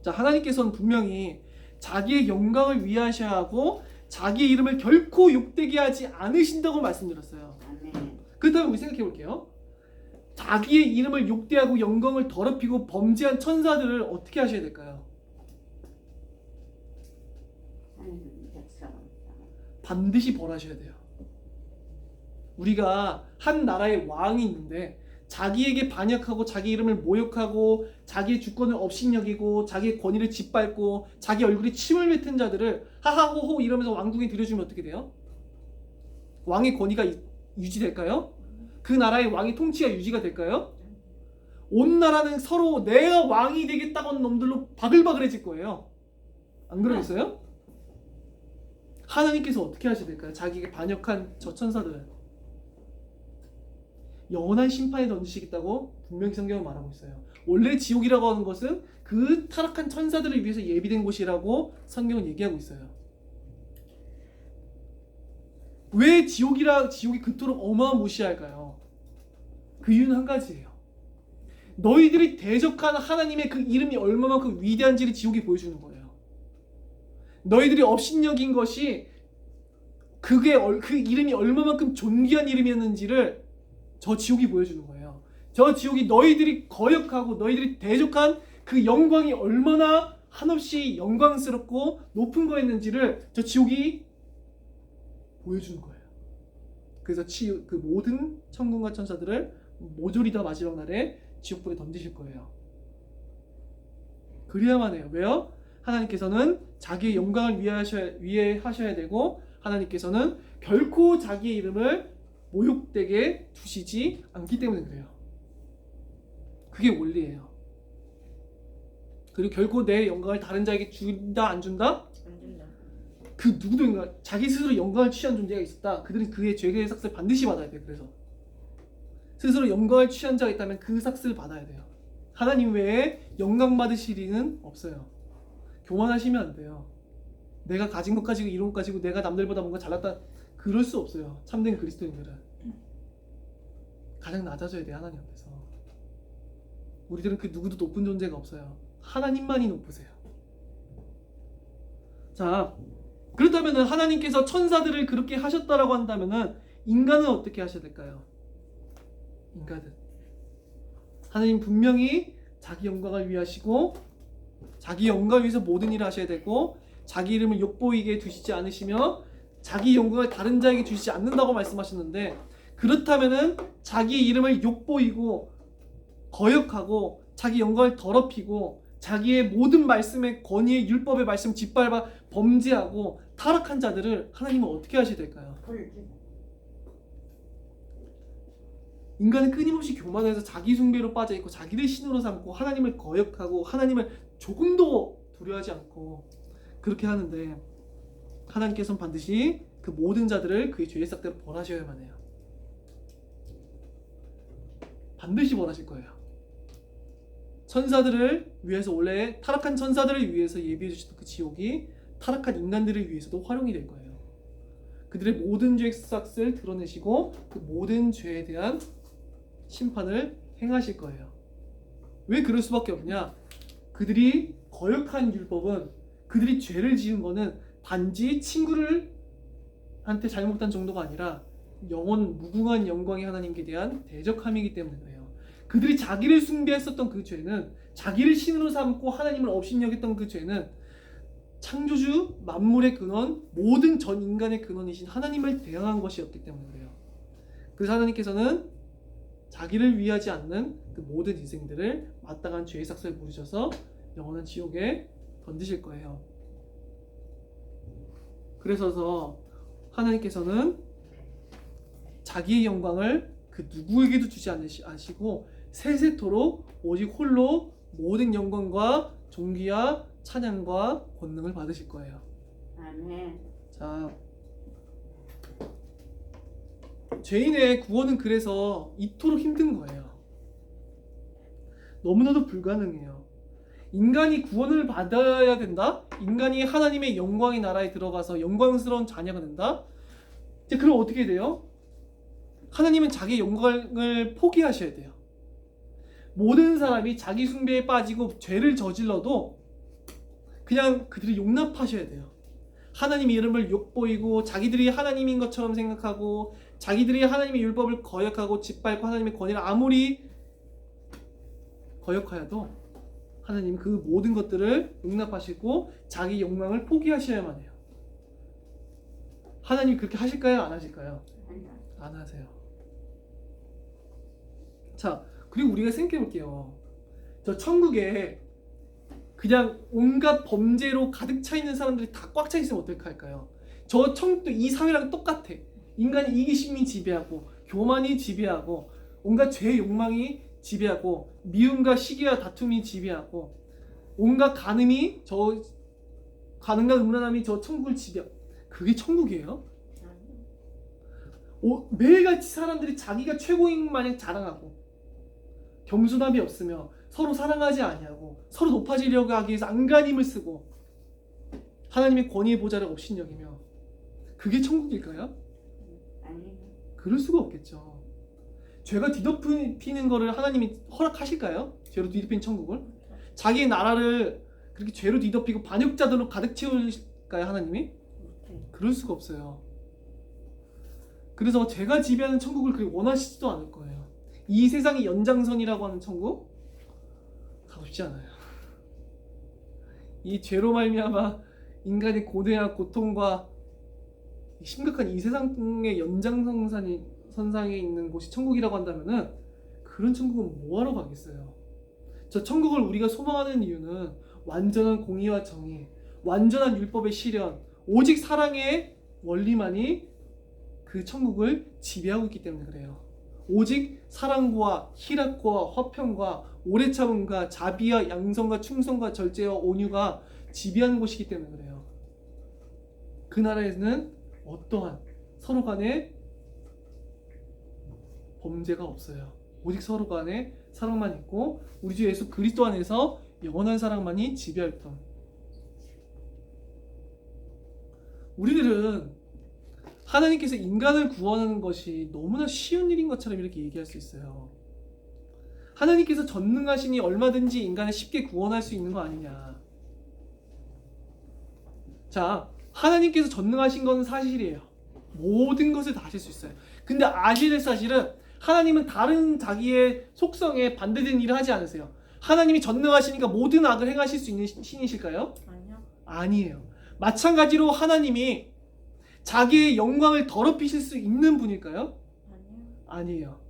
자, 하나님께서는 분명히 자기의 영광을 위하셔야 하고 자기의 이름을 결코 욕되게 하지 않으신다고 말씀드렸어요. 그렇다면 우리 생각해 볼게요. 자기의 이름을 욕되하고 영광을 더럽히고 범죄한 천사들을 어떻게 하셔야 될까요? 반드시 벌하셔야 돼요. 우리가 한 나라의 왕이 있는데 자기에게 반역하고 자기 이름을 모욕하고 자기의 주권을 업신여기고 자기의 권위를 짓밟고 자기 얼굴에 침을 뱉은 자들을 하하호호 이러면서 왕궁에 들여주면 어떻게 돼요? 왕의 권위가 유지될까요? 그 나라의 왕의 통치가 유지가 될까요? 온 나라는 서로 내가 왕이 되겠다고 하는 놈들로 바글바글해질 거예요. 안 그러겠어요? 하나님께서 어떻게 하셔야 될까요? 자기에게 반역한 저 천사들을 영원한 심판에 던지시겠다고 분명히 성경은 말하고 있어요. 원래 지옥이라고 하는 것은 그 타락한 천사들을 위해서 예비된 곳이라고 성경은 얘기하고 있어요. 왜 지옥이 그토록 어마무시할까요? 그 이유는 한 가지예요. 너희들이 대적한 하나님의 그 이름이 얼마만큼 위대한지를 지옥이 보여주는 거예요. 너희들이 업신여긴 것이 그 이름이 얼마만큼 존귀한 이름이었는지를 저 지옥이 보여주는 거예요. 저 지옥이 너희들이 거역하고 너희들이 대적한 그 영광이 얼마나 한없이 영광스럽고 높은 거였는지를 저 지옥이 보여주는 거예요. 그래서 그 모든 천군과 천사들을 모조리 다 마지막 날에 지옥불에 던지실 거예요. 그래야만 해요. 왜요? 하나님께서는 자기의 영광을 위해 하셔야 되고 하나님께서는 결코 자기의 이름을 모욕되게 두시지 않기 때문에 그래요. 그게 원리예요. 그리고 결코 내 영광을 다른 자에게 준다 안 준다? 그 누구도 자기 스스로 영광을 취한 존재가 있었다. 그들은 그의 죄의 삭스를 반드시 받아야 돼요. 그래서 스스로 영광을 취한 자가 있다면 그 삭스를 받아야 돼요. 하나님 외에 영광 받으실 이는 없어요. 교만하시면 안 돼요. 내가 가진 것 가지고 이런 것 가지고 내가 남들보다 뭔가 잘났다 그럴 수 없어요. 참된 그리스도인들은 가장 낮아져야 돼요. 하나님 앞에서. 우리들은 그 누구도 높은 존재가 없어요. 하나님만이 높으세요. 자, 그렇다면 하나님께서 천사들을 그렇게 하셨다라고 한다면 인간은 어떻게 하셔야 될까요? 인간은 하나님 분명히 자기 영광을 위하시고 자기 영광을 위해서 모든 일을 하셔야 되고 자기 이름을 욕보이게 두시지 않으시며 자기 영광을 다른 자에게 주시지 않는다고 말씀하셨는데 그렇다면은 자기 이름을 욕보이고 거역하고 자기 영광을 더럽히고 자기의 모든 말씀의 권위의 율법의 말씀 짓밟아 범죄하고 타락한 자들을 하나님은 어떻게 하셔야 될까요? 인간은 끊임없이 교만해서 자기 숭배로 빠져있고 자기를 신으로 삼고 하나님을 거역하고 하나님을 조금도 두려워하지 않고 그렇게 하는데 하나님께서는 반드시 그 모든 자들을 그의 죄의 싹대로 벌하셔야만 해요. 반드시 벌하실 거예요. 천사들을 위해서 원래 타락한 천사들을 위해서 예비해 주셨던 그 지옥이 타락한 인간들을 위해서도 활용이 될 거예요. 그들의 모든 죄의 싹을 드러내시고 그 모든 죄에 대한 심판을 행하실 거예요. 왜 그럴 수밖에 없냐? 그들이 거역한 율법은 그들이 죄를 지은 거는 단지 친구를 한테 잘못한 정도가 아니라 영원 무궁한 영광의 하나님께 대한 대적함이기 때문에 그래요. 그들이 자기를 숭배했었던 그 죄는 자기를 신으로 삼고 하나님을 업신여겼던 그 죄는 창조주 만물의 근원 모든 전 인간의 근원이신 하나님을 대항한 것이었기 때문에 그래요. 그래서 하나님께서는 자기를 위하지 않는 그 모든 인생들을 마땅한 죄의 삭스를 부르셔서 영원한 지옥에 던지실 거예요. 그래서 하나님께서는 자기의 영광을 그 누구에게도 주지 않으시고 세세토록 오직 홀로 모든 영광과 존귀와 찬양과 권능을 받으실 거예요. 아멘. 자, 죄인의 구원은 그래서 이토록 힘든 거예요. 너무나도 불가능해요. 인간이 구원을 받아야 된다. 인간이 하나님의 영광의 나라에 들어가서 영광스러운 자녀가 된다. 이제 그럼 어떻게 돼요? 하나님은 자기 영광을 포기하셔야 돼요. 모든 사람이 자기 숭배에 빠지고 죄를 저질러도 그냥 그들이 용납하셔야 돼요. 하나님의 이름을 욕보이고 자기들이 하나님인 것처럼 생각하고 자기들이 하나님의 율법을 거역하고 짓밟고 하나님의 권위를 아무리 거역하여도 하나님 그 모든 것들을 용납하시고 자기 영광을 포기하셔야만 해요. 하나님이 그렇게 하실까요? 안 하실까요? 안 하세요. 자, 그리고 우리가 생각해 볼게요. 저 천국에 그냥 온갖 범죄로 가득 차 있는 사람들이 다 꽉 차 있으면 어떡할까요? 저 천국도 이 사회랑 똑같아. 인간의 이기심이 지배하고 교만이 지배하고 온갖 죄의 욕망이 지배하고 미움과 시기와 다툼이 지배하고 온갖 가늠과 음란함이 저 천국을 지배하고 그게 천국이에요? 매일같이 사람들이 자기가 최고인 마냥 자랑하고 겸손함이 없으며 서로 사랑하지 아니하고 서로 높아지려고 하기 위해서 안간힘을 쓰고 하나님의 권위의 보좌를 업신여기며 그게 천국일까요? 아니요. 그럴 수가 없겠죠. 죄가 뒤덮이는 거를 하나님이 허락하실까요? 죄로 뒤덮인 천국을? 자기의 나라를 그렇게 죄로 뒤덮이고 반역자들로 가득 채울까요? 하나님이? 그럴 수가 없어요. 그래서 죄가 지배하는 천국을 그렇게 원하시지도 않을 거예요. 이 세상의 연장선이라고 하는 천국? 가고 싶지 않아요. 이 죄로 말미암아 인간의 고대와 고통과 심각한 이 세상의 연장선상에 있는 곳이 천국이라고 한다면은 그런 천국은 뭐하러 가겠어요? 저 천국을 우리가 소망하는 이유는 완전한 공의와 정의, 완전한 율법의 실현, 오직 사랑의 원리만이 그 천국을 지배하고 있기 때문에 그래요. 오직 사랑과 희락과 화평과 오래 참음과 자비와 양성과 충성과 절제와 온유가 지배하는 곳이기 때문에 그래요. 그 나라에는 어떠한 서로 간에 범죄가 없어요. 오직 서로 간에 사랑만 있고 우리 주 예수 그리스도 안에서 영원한 사랑만이 지배할 뿐. 우리들은 하나님께서 인간을 구원하는 것이 너무나 쉬운 일인 것처럼 이렇게 얘기할 수 있어요. 하나님께서 전능하시니 얼마든지 인간을 쉽게 구원할 수 있는 거 아니냐. 자, 하나님께서 전능하신 건 사실이에요. 모든 것을 다 하실 수 있어요. 근데 아셔야 될 사실은 하나님은 다른 자기의 속성에 반대되는 일을 하지 않으세요. 하나님이 전능하시니까 모든 악을 행하실 수 있는 신이실까요? 아니요. 아니에요. 마찬가지로 하나님이 자기의 영광을 더럽히실 수 있는 분일까요? 아니요. 아니에요.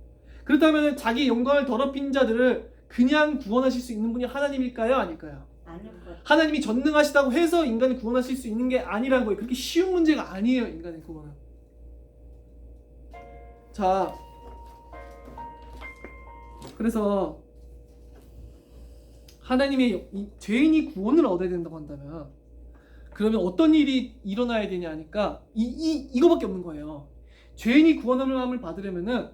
그렇다면 자기의 영광을 더럽힌 자들을 그냥 구원하실 수 있는 분이 하나님일까요? 아닐까요? 아니요. 하나님이 전능하시다고 해서 인간을 구원하실 수 있는 게 아니라는 거예요. 그렇게 쉬운 문제가 아니에요. 인간의 구원은. 자, 그래서 하나님의 죄인이 구원을 얻어야 된다고 한다면 그러면 어떤 일이 일어나야 되냐 하니까 이거밖에 없는 거예요. 죄인이 구원을 받으려면은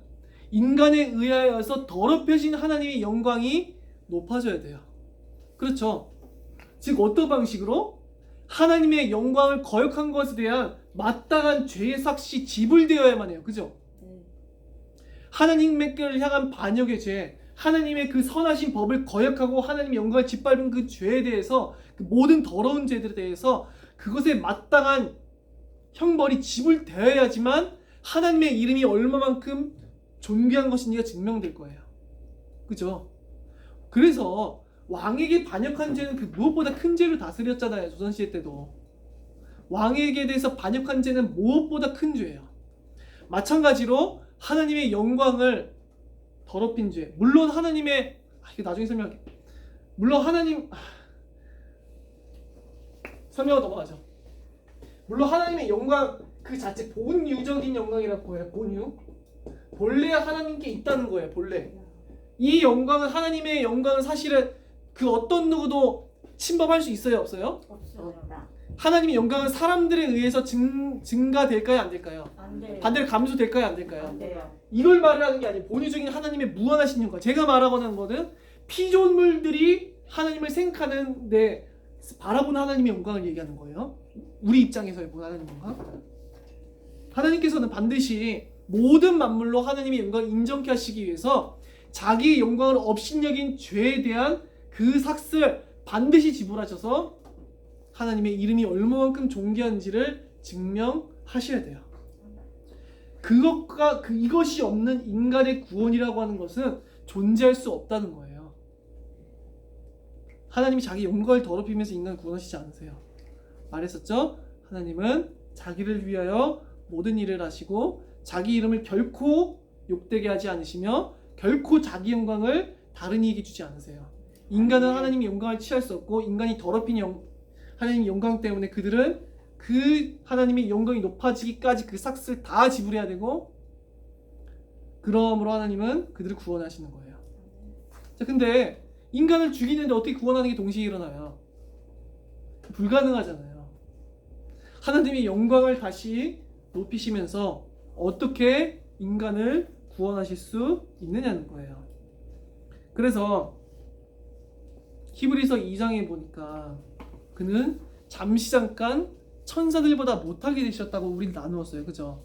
인간에 의하여서 더럽혀진 하나님의 영광이 높아져야 돼요. 그렇죠? 즉 어떤 방식으로? 하나님의 영광을 거역한 것에 대한 마땅한 죄의 삭시 지불되어야만 해요. 그죠? 하나님께를 향한 반역의 죄, 하나님의 그 선하신 법을 거역하고 하나님의 영광을 짓밟은 그 죄에 대해서 그 모든 더러운 죄들에 대해서 그것에 마땅한 형벌이 지불되어야지만 하나님의 이름이 얼마만큼 존귀한 것인지가 증명될 거예요. 그죠? 그래서 왕에게 반역한 죄는 그 무엇보다 큰 죄를 다스렸잖아요. 조선시대 때도. 왕에게 대해서 반역한 죄는 무엇보다 큰 죄예요. 마찬가지로 하나님의 영광을 더럽힌 죄. 물론 하나님의 이거 나중에 설명할게. 물론 하나님 설명을 넘어가죠. 물론 하나님의 영광 그 자체 본유적인 영광이라고 해요. 본유. 본래 하나님께 있다는 거예요. 본래. 이 영광은 하나님의 영광은 사실은 그 어떤 누구도 침범할 수 있어요, 없어요? 없습니다. 하나님의 영광은 사람들에 의해서 증가될까요, 안 될까요? 안 돼요. 반대로 감소될까요, 안 될까요? 안 돼요. 이걸 말하는 게 아니에요. 본유적인 하나님의 무한하신 영광. 제가 말하고 하는 거는 피조물들이 하나님을 생각하는 내 바라보는 하나님의 영광을 얘기하는 거예요. 우리 입장에서의 본 하나님의 영광. 하나님께서는 반드시 모든 만물로 하나님의 영광을 인정케 하시기 위해서 자기의 영광을 업신여긴 죄에 대한 그 삭을 반드시 지불하셔서 하나님의 이름이 얼마만큼 존귀한지를 증명하셔야 돼요. 이것이 없는 인간의 구원이라고 하는 것은 존재할 수 없다는 거예요. 하나님이 자기 영광을 더럽히면서 인간을 구원하시지 않으세요. 말했었죠? 하나님은 자기를 위하여 모든 일을 하시고 자기 이름을 결코 욕되게 하지 않으시며 결코 자기 영광을 다른 이에게 주지 않으세요. 인간은 하나님의 영광을 취할 수 없고 인간이 더럽힌 하나님의 영광 때문에 그들은 그 하나님의 영광이 높아지기까지 그 삭을 다 지불해야 되고 그러므로 하나님은 그들을 구원하시는 거예요. 자, 근데 인간을 죽이는데 어떻게 구원하는 게 동시에 일어나요? 불가능하잖아요. 하나님의 영광을 다시 높이시면서 어떻게 인간을 구원하실 수 있느냐는 거예요. 그래서 히브리서 2장에 보니까 그는 잠시 잠깐 천사들보다 못하게 되셨다고 우리는 나누었어요. 그죠?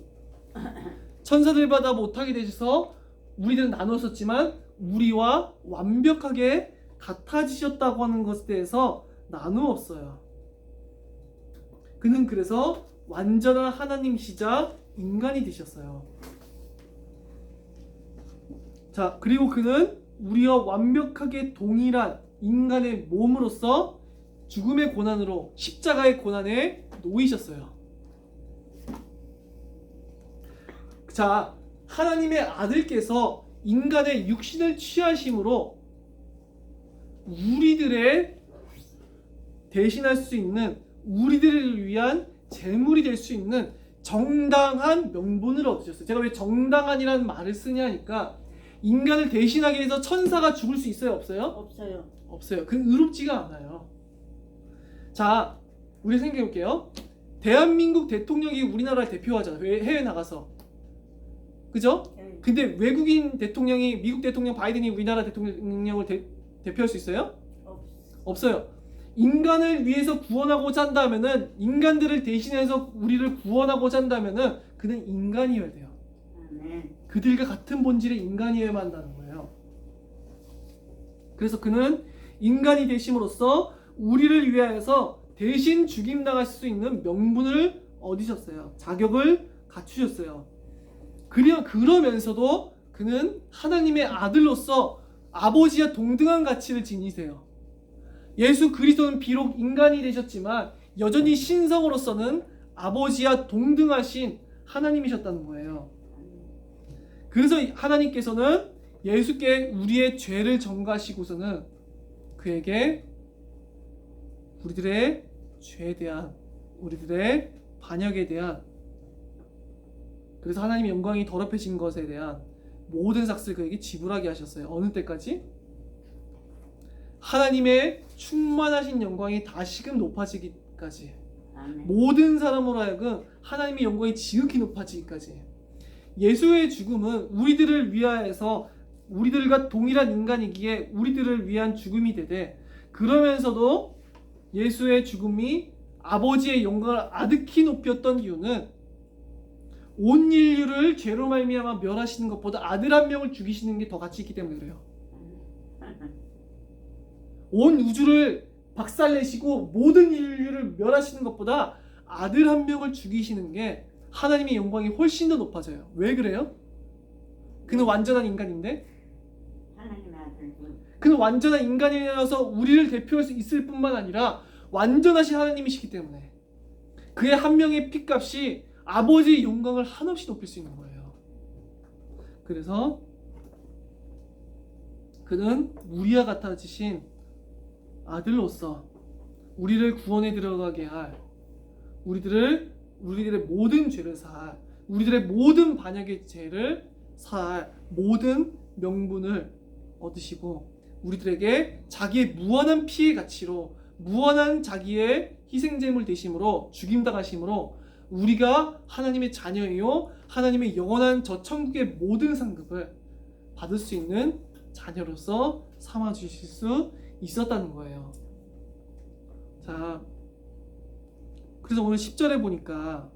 천사들보다 못하게 되셔서 우리는 나누었었지만 우리와 완벽하게 같아지셨다고 하는 것에 대해서 나누었어요. 그는 그래서 완전한 하나님이시자 인간이 되셨어요. 자, 그리고 그는 우리와 완벽하게 동일한 인간의 몸으로서 죽음의 고난으로 십자가의 고난에 놓이셨어요. 자, 하나님의 아들께서 인간의 육신을 취하심으로 우리들의 대신할 수 있는 우리들을 위한 제물이 될 수 있는 정당한 명분을 얻으셨어요. 제가 왜 정당한이라는 말을 쓰냐니까 인간을 대신하기 위해서 천사가 죽을 수 있어요? 없어요? 없어요. 없어요. 그건 의롭지가 않아요. 자, 우리 생각해 볼게요. 대한민국 대통령이 우리나라를 대표하잖아요. 해외 나가서. 그죠? 네. 근데 외국인 대통령이 미국 대통령 바이든이 우리나라 대통령을 대표할 수 있어요? 없어요. 인간을 위해서 구원하고자 한다면은 인간들을 대신해서 우리를 구원하고자 한다면은 그는 인간이어야 돼요. 아멘. 그들과 같은 본질의 인간이어야만 한다는 거예요. 그래서 그는 인간이 되심으로써 우리를 위하여서 대신 죽임당할 수 있는 명분을 얻으셨어요. 자격을 갖추셨어요. 그러면서도 그는 하나님의 아들로서 아버지와 동등한 가치를 지니세요. 예수 그리스도는 비록 인간이 되셨지만 여전히 신성으로서는 아버지와 동등하신 하나님이셨다는 거예요. 그래서 하나님께서는 예수께 우리의 죄를 전가하시고서는 그에게 우리들의 죄에 대한 우리들의 반역에 대한 그래서 하나님의 영광이 더럽혀진 것에 대한 모든 삭을 그에게 지불하게 하셨어요. 어느 때까지? 하나님의 충만하신 영광이 다시금 높아지기까지. 아멘. 모든 사람으로 하여금 하나님의 영광이 지극히 높아지기까지. 예수의 죽음은 우리들을 위하여서 우리들과 동일한 인간이기에 우리들을 위한 죽음이 되되 그러면서도 예수의 죽음이 아버지의 영광을 아득히 높였던 이유는 온 인류를 죄로 말미암아 멸하시는 것보다 아들 한 명을 죽이시는 게 더 가치 있기 때문에 그래요. 온 우주를 박살내시고 모든 인류를 멸하시는 것보다 아들 한 명을 죽이시는 게 하나님의 영광이 훨씬 더 높아져요. 왜 그래요? 그는 완전한 인간인데 하나님의 아들. 그는 완전한 인간이라서 우리를 대표할 수 있을 뿐만 아니라 완전하신 하나님이시기 때문에 그의 한 명의 피값이 아버지의 영광을 한없이 높일 수 있는 거예요. 그래서 그는 우리와 같아지신 아들로서 우리를 구원에 들어가게 할 우리들의 모든 죄를 사할 우리들의 모든 반역의 죄를 사할 모든 명분을 얻으시고 우리들에게 자기의 무한한 피의 가치로 무한한 자기의 희생제물 되심으로 죽임당하심으로 우리가 하나님의 자녀이요 하나님의 영원한 저 천국의 모든 상급을 받을 수 있는 자녀로서 삼아 주실 수 있었다는 거예요. 자, 그래서 오늘 10절에 보니까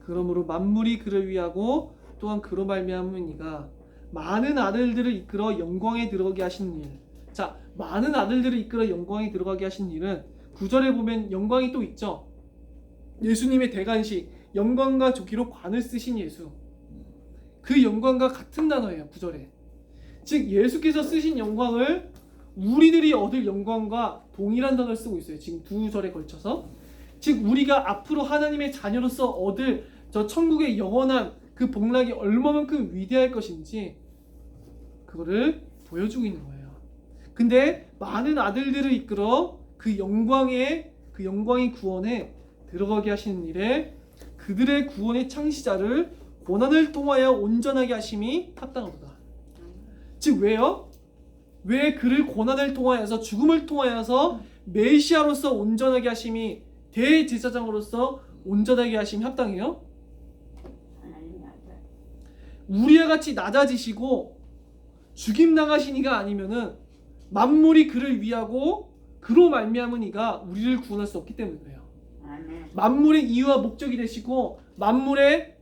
그러므로 만물이 그를 위하고 또한 그로 말미암으니가 많은 아들들을 이끌어 영광에 들어가게 하신 일. 자, 많은 아들들을 이끌어 영광에 들어가게 하신 일은 9절에 보면 영광이 또 있죠. 예수님의 대관식, 영광과 조기로 관을 쓰신 예수. 그 영광과 같은 단어예요. 9절에. 즉 예수께서 쓰신 영광을 우리들이 얻을 영광과 동일한 단어를 쓰고 있어요. 지금 두 절에 걸쳐서. 즉 우리가 앞으로 하나님의 자녀로서 얻을 저 천국의 영원한 그 복락이 얼마만큼 위대할 것인지 그거를 보여주고 있는 거예요. 근데 많은 아들들을 이끌어 그 영광이 구원에 들어가게 하시는 일에 그들의 구원의 창시자를 고난을 통하여 온전하게 하심이 합당하도다. 즉 왜요? 왜 그를 고난을 통하여서 죽음을 통하여서 메시아로서 온전하게 하심이 대제사장으로서 온전하게 하심이 합당해요? 하나님의 아들. 우리와 같이 낮아지시고 죽임 당하시니가 아니면은 만물이 그를 위하고 그로 말미암은 이가 우리를 구원할 수 없기 때문에 그래요. 아멘. 만물의 이유와 목적이 되시고 만물의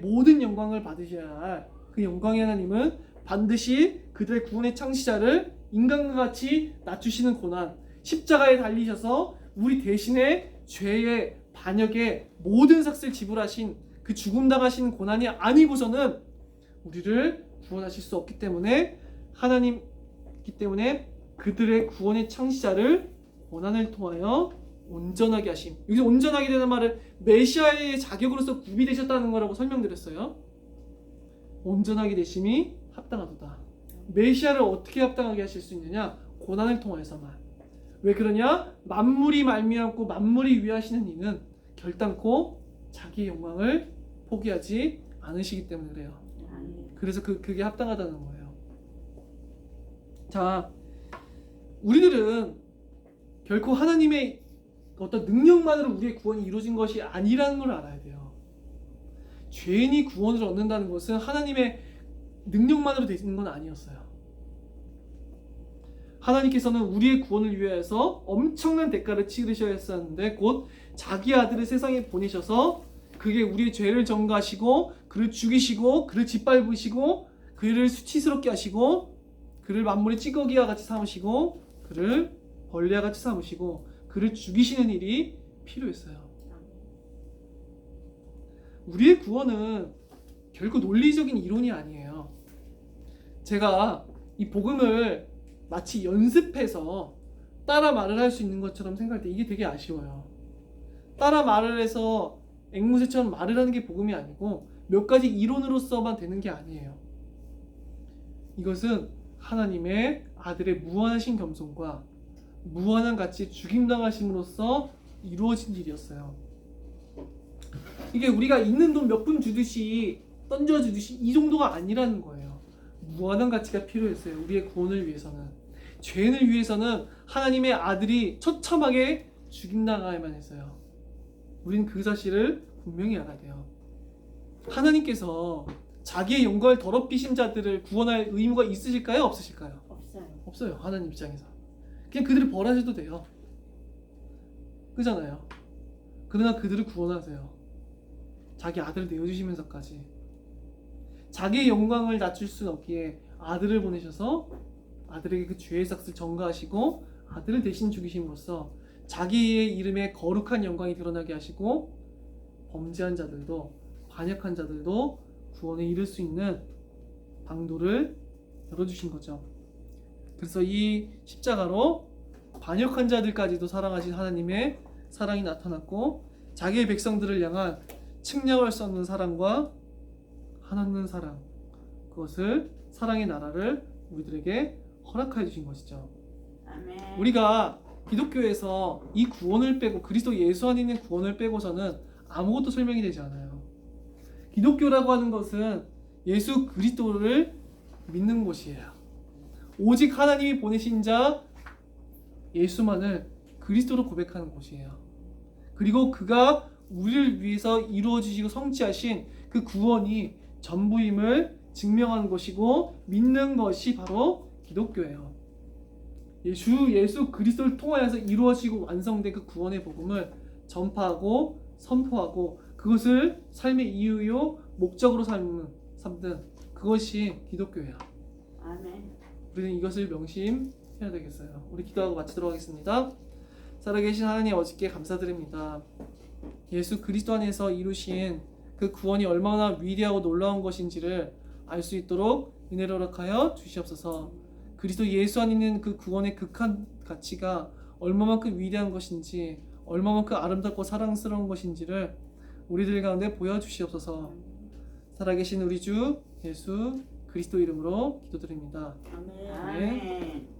모든 영광을 받으셔야 할 그 영광의 하나님은 반드시 그들의 구원의 창시자를 인간과 같이 낮추시는 고난, 십자가에 달리셔서 우리 대신에 죄의 반역의 모든 삭을 지불하신 그 죽음 당하신 고난이 아니고서는 우리를 구원하실 수 없기 때문에 하나님이기 때문에 그들의 구원의 창시자를 고난을 통하여 온전하게 하심. 여기서 온전하게 되는 말을 메시아의 자격으로서 구비되셨다는 거라고 설명드렸어요. 온전하게 되심이 합당하도다. 메시아를 어떻게 합당하게 하실 수 있느냐? 고난을 통하여서만. 왜 그러냐? 만물이 말미암고 만물이 위하시는 이는 결단코 자기의 영광을 포기하지 않으시기 때문에 그래요. 아멘. 그래서 그게 합당하다는 거예요. 자, 우리들은 결코 하나님의 어떤 능력만으로 우리의 구원이 이루어진 것이 아니라는 걸 알아야 돼요. 죄인이 구원을 얻는다는 것은 하나님의 능력만으로 되는 건 아니었어요. 하나님께서는 우리의 구원을 위해서 엄청난 대가를 치르셔야 했었는데 곧 자기 아들을 세상에 보내셔서 그게 우리의 죄를 전가하시고 그를 죽이시고 그를 짓밟으시고 그를 수치스럽게 하시고 그를 만물의 찌꺼기와 같이 삼으시고 그를 벌레와 같이 삼으시고 그를 죽이시는 일이 필요했어요. 우리의 구원은 결코 논리적인 이론이 아니에요. 제가 이 복음을 마치 연습해서 따라 말을 할 수 있는 것처럼 생각할 때 이게 되게 아쉬워요. 따라 말을 해서 앵무새처럼 말을 하는 게 복음이 아니고 몇 가지 이론으로서만 되는 게 아니에요. 이것은 하나님의 아들의 무한하신 겸손과 무한한 가치 죽임당하심으로써 이루어진 일이었어요. 이게 우리가 있는 돈 몇 푼 주듯이 던져주듯이 이 정도가 아니라는 거예요. 무한한 가치가 필요했어요. 우리의 구원을 위해서는. 죄인을 위해서는 하나님의 아들이 처참하게 죽임당하야만 했어요. 우리는 그 사실을 분명히 알아야 돼요. 하나님께서 자기의 영광을 더럽히신 자들을 구원할 의무가 있으실까요? 없으실까요? 없어요. 없어요. 하나님 입장에서. 그냥 그들을 벌하셔도 돼요. 그잖아요. 그러나 그들을 구원하세요. 자기 아들을 내어주시면서까지. 자기의 영광을 낮출 수는 없기에 아들을 보내셔서 아들에게 그 죄의 삭을 전가하시고 아들을 대신 죽이심으로써 자기의 이름에 거룩한 영광이 드러나게 하시고 범죄한 자들도 반역한 자들도 구원에 이를 수 있는 방도를 열어주신 거죠. 그래서 이 십자가로 반역한 자들까지도 사랑하신 하나님의 사랑이 나타났고 자기의 백성들을 향한 측량할 수 없는 사랑과 한없는 사랑, 그것을 사랑의 나라를 우리들에게 허락하여 주신 것이죠. 아멘. 우리가 기독교에서 이 구원을 빼고 그리스도 예수 안에 있는 구원을 빼고서는 아무것도 설명이 되지 않아요. 기독교라고 하는 것은 예수 그리스도를 믿는 곳이에요. 오직 하나님이 보내신 자 예수만을 그리스도로 고백하는 곳이에요. 그리고 그가 우리를 위해서 이루어 주시고 성취하신 그 구원이 전부임을 증명하는 것이고 믿는 것이 바로 기독교예요. 주 예수 그리스도를 통하여서 이루어지고 완성된 그 구원의 복음을 전파하고 선포하고 그것을 삶의 이유요 목적으로 삼는 그것이 기독교야. 아멘. 우리는 이것을 명심해야 되겠어요. 우리 기도하고 마치도록 하겠습니다. 살아계신 하나님 아버지께 감사드립니다. 예수 그리스도 안에서 이루신 그 구원이 얼마나 위대하고 놀라운 것인지를 알 수 있도록 은혜를 허락하여 주시옵소서. 그리스도 예수 안에 있는 그 구원의 극한 가치가 얼마만큼 위대한 것인지 얼마만큼 아름답고 사랑스러운 것인지를 우리들 가운데 보여주시옵소서. 살아계신 우리 주 예수 그리스도 이름으로 기도드립니다. 아멘.